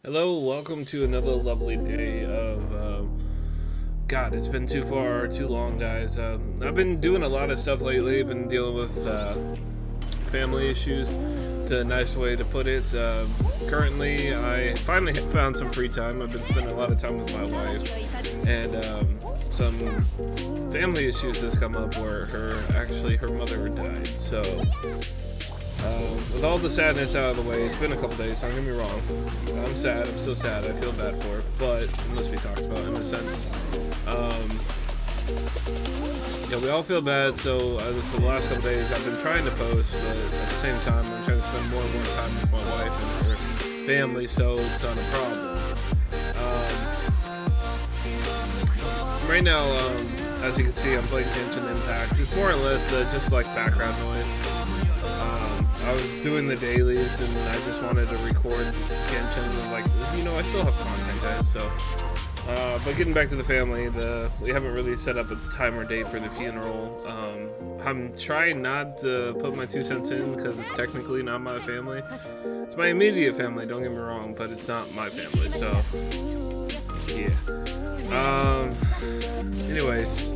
Hello, welcome to another lovely day of, God, it's been too long, guys. I've been doing a lot of stuff lately. I've been dealing with, family issues, to a nice way to put it. Currently, I finally found some free time. I've been spending a lot of time with my wife, and, some family issues has come up where her mother died, so... with all the sadness out of the way, it's been a couple days, don't get me wrong. I'm sad, I'm still sad, I feel bad for it, but it must be talked about in a sense. Yeah, we all feel bad, so for the last couple days I've been trying to post, but at the same time I'm trying to spend more and more time with my wife and her family, so it's not a problem. Right now, as you can see, I'm playing Genshin Impact. It's more or less just like background noise. I was doing the dailies and I just wanted to record Genshin and I still have content, guys, so. But getting back to the family, we haven't really set up a time or date for the funeral. I'm trying not to put my 2 cents in because it's technically not my family. It's my immediate family, don't get me wrong, but it's not my family, so. Yeah. Anyways,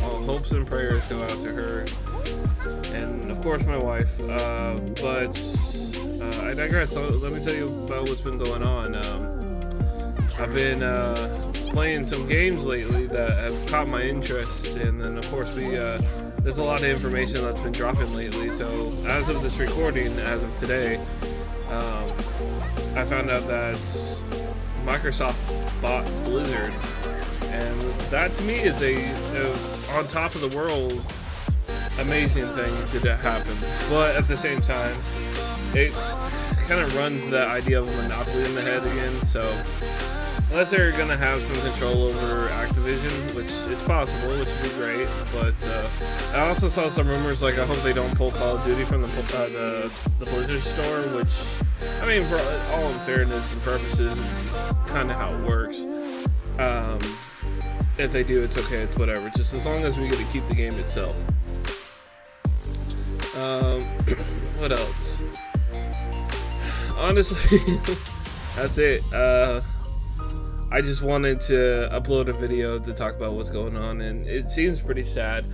all hopes and prayers go out to her. And of course my wife, but I digress. So let me tell you about what's been going on. I've been playing some games lately that have caught my interest, and then of course there's a lot of information that's been dropping lately. So as of this recording, as of today, I found out that Microsoft bought Blizzard, and that to me is a on top of the world amazing thing to happen, but at the same time it kind of runs the idea of a monopoly in the head again. So unless they're gonna have some control over Activision, which is possible, which would be great, but I also saw some rumors, like I hope they don't pull Call of Duty from the Blizzard store, which I mean, for all in fairness and purposes, it's kind of how it works. If they do, it's okay, it's whatever, just as long as we get to keep the game itself. What else? Honestly, that's it. I just wanted to upload a video to talk about what's going on, and it seems pretty sad.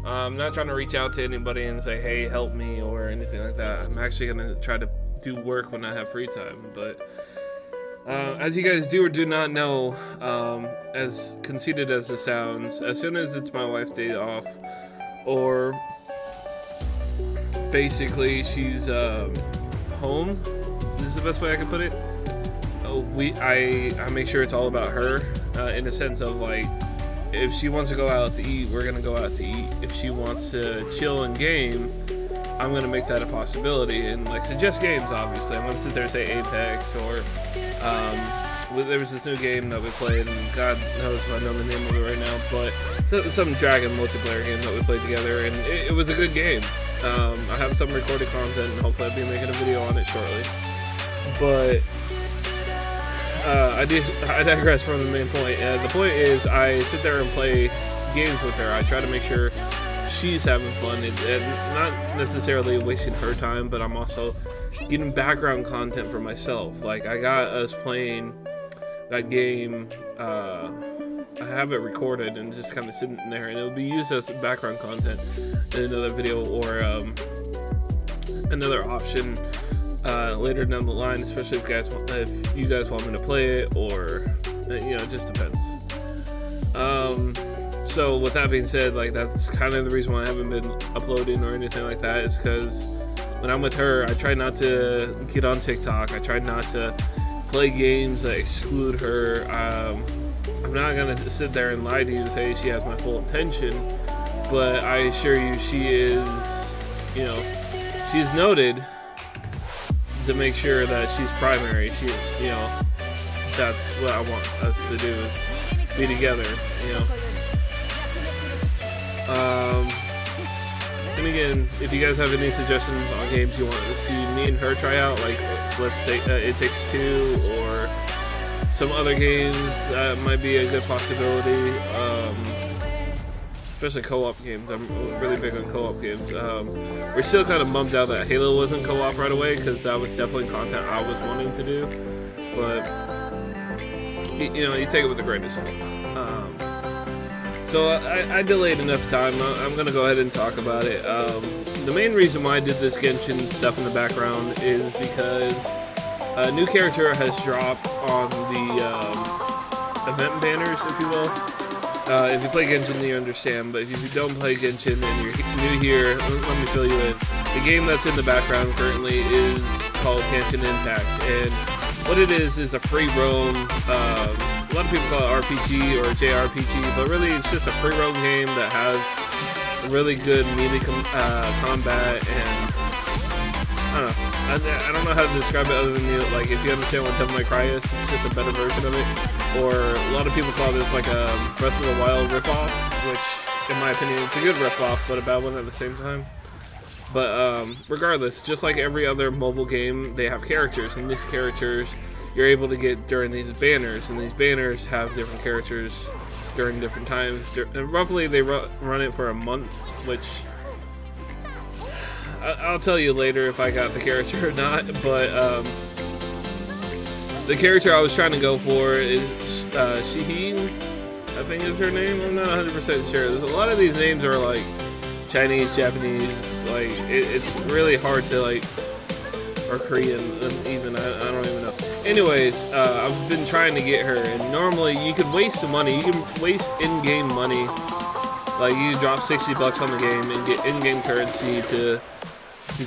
I'm not trying to reach out to anybody and say, hey, help me, or anything like that. I'm actually gonna try to do work when I have free time, but as you guys do or do not know, as conceited as it sounds, as soon as it's my wife's day off, or basically she's home, this is the best way I can put it, I make sure it's all about her, in the sense of, like, if she wants to go out to eat, we're gonna go out to eat. If she wants to chill and game, I'm gonna make that a possibility and like suggest games. Obviously, I'm gonna sit there and say Apex, or there was this new game that we played, and God knows if I know the name of it right now, but some Dragon multiplayer game that we played together, and it was a good game. I have some recorded content, and hopefully I'll be making a video on it shortly. But I digress from the main point. The point is, I sit there and play games with her. I try to make sure she's having fun, and not necessarily wasting her time, but I'm also getting background content for myself. Like, I got us playing that game, I have it recorded and just kind of sitting there, and it'll be used as background content in another video, or another option later down the line, especially if you guys want me to play it, or it just depends. So with that being said, like, that's kind of the reason why I haven't been uploading or anything like that, is because when I'm with her, I try not to get on TikTok. I try not to play games that exclude her. I'm not gonna sit there and lie to you and say she has my full attention, but I assure you she is, she's noted to make sure that she's primary. That's what I want us to do, is be together, And again, if you guys have any suggestions on games you want to see me and her try out, like let's say It Takes Two, or some other games that might be a good possibility, especially co-op games. I'm really big on co-op games. We're still kind of bummed out that Halo wasn't co-op right away, because that was definitely content I was wanting to do. but you know, you take it with a grain of salt. So I delayed enough time. I'm gonna go ahead and talk about it. The main reason why I did this Genshin stuff in the background is because a new character has dropped on the event banners, if you will. If you play Genshin, you understand, but if you don't play Genshin and you're new here, let me fill you in. The game that's in the background currently is called Genshin Impact, and what it is a free roam. A lot of people call it RPG or JRPG, but really it's just a free roam game that has really good melee combat, and I don't know how to describe it other than like if you understand what Devil May Cry is, it's just a better version of it. Or a lot of people call this like a Breath of the Wild ripoff, which in my opinion it's a good ripoff, but a bad one at the same time. But regardless, just like every other mobile game, they have characters, and these characters you're able to get during these banners, and these banners have different characters during different times. And roughly they run it for a month, which I'll tell you later if I got the character or not, but the character I was trying to go for is Shiheen, I think is her name. I'm not 100% sure. There's a lot of these names are like Chinese, Japanese, like it's really hard to like, or Korean even, I don't even know. Anyways, I've been trying to get her, and normally you could waste some money. You can waste in-game money, like you drop $60 on the game and get in-game currency to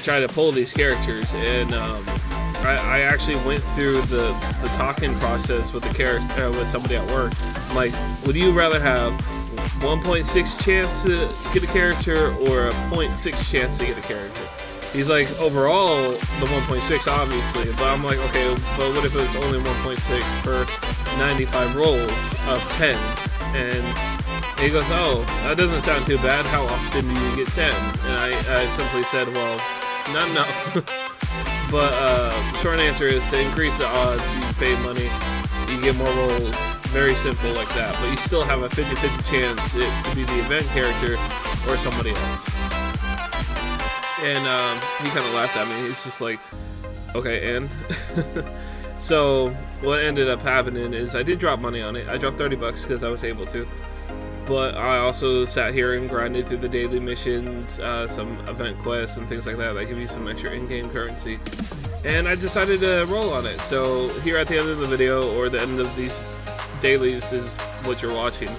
try to pull these characters. And I actually went through the talking process with the character with somebody at work. I'm like, would you rather have 1.6 chance to get a character or a 0.6 chance to get a character? He's like, overall, the 1.6, obviously. But I'm like, okay, but what if it's only 1.6 per 95 rolls of 10? And he goes, oh, that doesn't sound too bad. How often do you get 10? And I simply said, well, not enough. But short answer is to increase the odds, you pay money, you get more rolls. Very simple like that. But you still have a 50-50 chance to be the event character or somebody else. And he kind of laughed at me. He's just like, okay, and so what ended up happening is I did drop money on it. I dropped $30 because I was able to, but I also sat here and grinded through the daily missions, some event quests and things like that that give you some extra in-game currency, and I decided to roll on it. So here at the end of the video, or the end of these dailies, is what you're watching,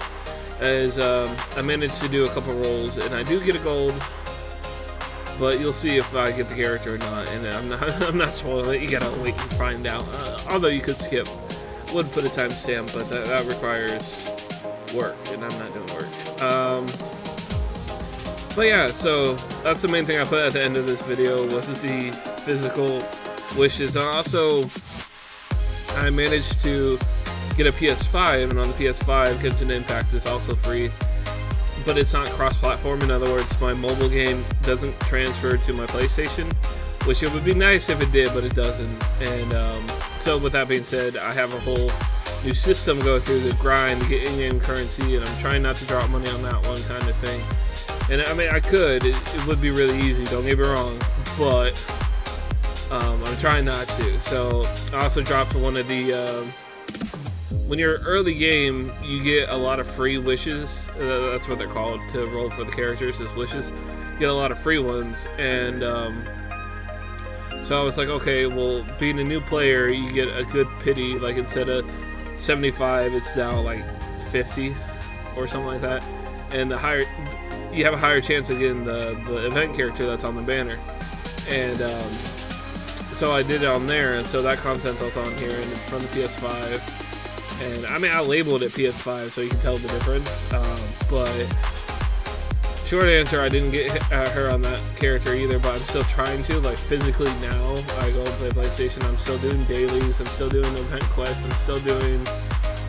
is I managed to do a couple rolls, and I do get a gold. But you'll see if I get the character or not, and I'm not spoiling it. You gotta wait and find out. Although you could skip, would put a timestamp, but that requires work, and I'm not doing work. But yeah, so that's the main thing I put at the end of this video was the physical wishes. And also, I managed to get a PS5, and on the PS5, Genshin Impact is also free. But it's not cross-platform. In other words, my mobile game doesn't transfer to my PlayStation, which it would be nice if it did, but it doesn't. And so with that being said, I have a whole new system go through the grind to get in-game currency, and I'm trying not to drop money on that one kind of thing. And I mean, I could. It would be really easy, don't get me wrong, but I'm trying not to. So I also dropped one of the when you're early game, you get a lot of free wishes. That's what they're called, to roll for the characters, is wishes. You get a lot of free ones, and so I was like, okay, well, being a new player, you get a good pity. Like instead of 75, it's now like 50 or something like that. And the higher, you have a higher chance of getting the event character that's on the banner. And so I did it on there, and so that content's also on here, and it's from the PS5. And I mean, I labeled it PS5 so you can tell the difference, but short answer, I didn't get her on that character either, but I'm still trying to, like physically now. I go and play PlayStation, I'm still doing dailies, I'm still doing event quests, I'm still doing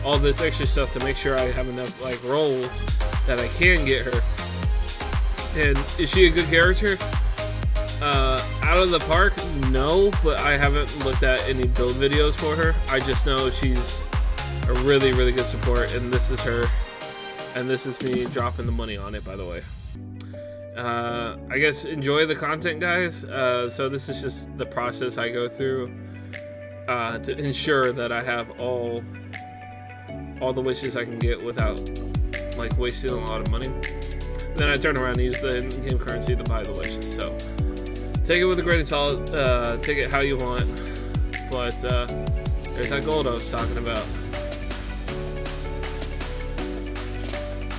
all this extra stuff to make sure I have enough like rolls that I can get her. And is she a good character? Out of the park? No, but I haven't looked at any build videos for her. I just know she's a really, really good support, and this is her, and this is me dropping the money on it, by the way. I guess enjoy the content, guys. So this is just the process I go through. to ensure that I have all the wishes I can get without like wasting a lot of money. Then I turn around and use the in-game currency to buy the wishes. So take it with a grain of salt. Take it how you want. But there's that gold I was talking about.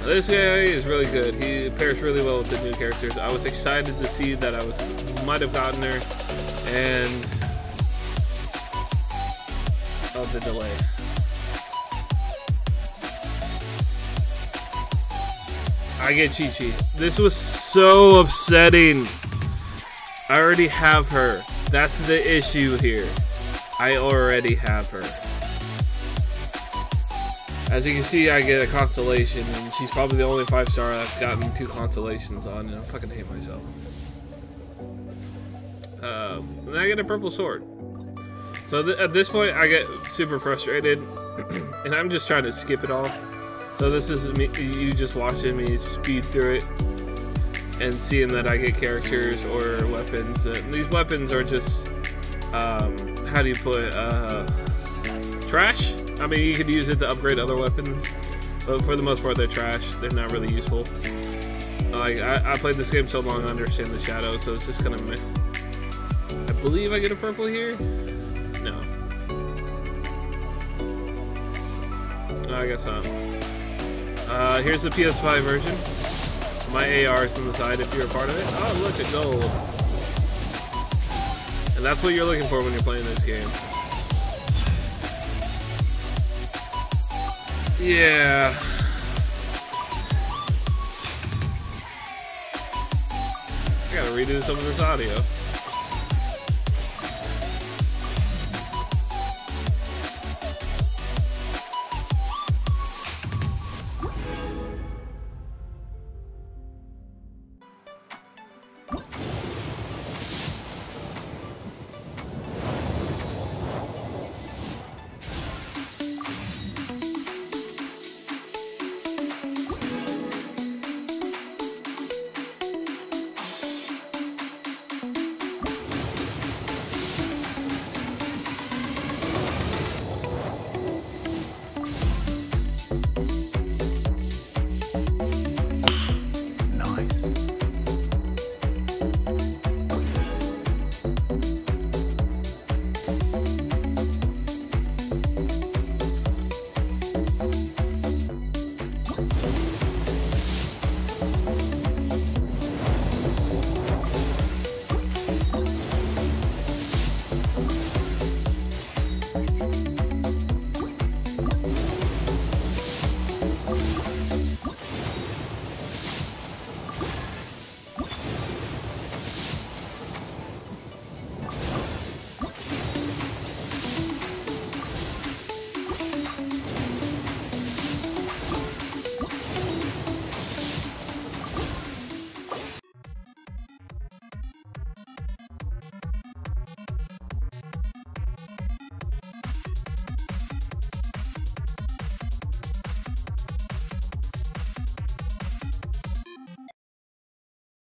Now, this guy is really good. He pairs really well with the new characters. I was excited to see that I might have gotten her, and of the delay. I get Chi-Chi. This was so upsetting. I already have her. That's the issue here. I already have her. As you can see, I get a constellation, and she's probably the only 5-star I've gotten 2 constellations on, and I fucking hate myself. And I get a purple sword. So at this point, I get super frustrated, and I'm just trying to skip it all. So this is me, you just watching me speed through it, and seeing that I get characters or weapons. These weapons are just, how do you put, trash? I mean, you could use it to upgrade other weapons, but for the most part, they're trash. They're not really useful. Like, I played this game so long, I understand the shadow, so it's just kind of meh. I believe I get a purple here? No. I guess not. Here's the PS5 version. My AR is on the side if you're a part of it. Oh, look at gold. And that's what you're looking for when you're playing this game. Yeah. I gotta redo some of this audio.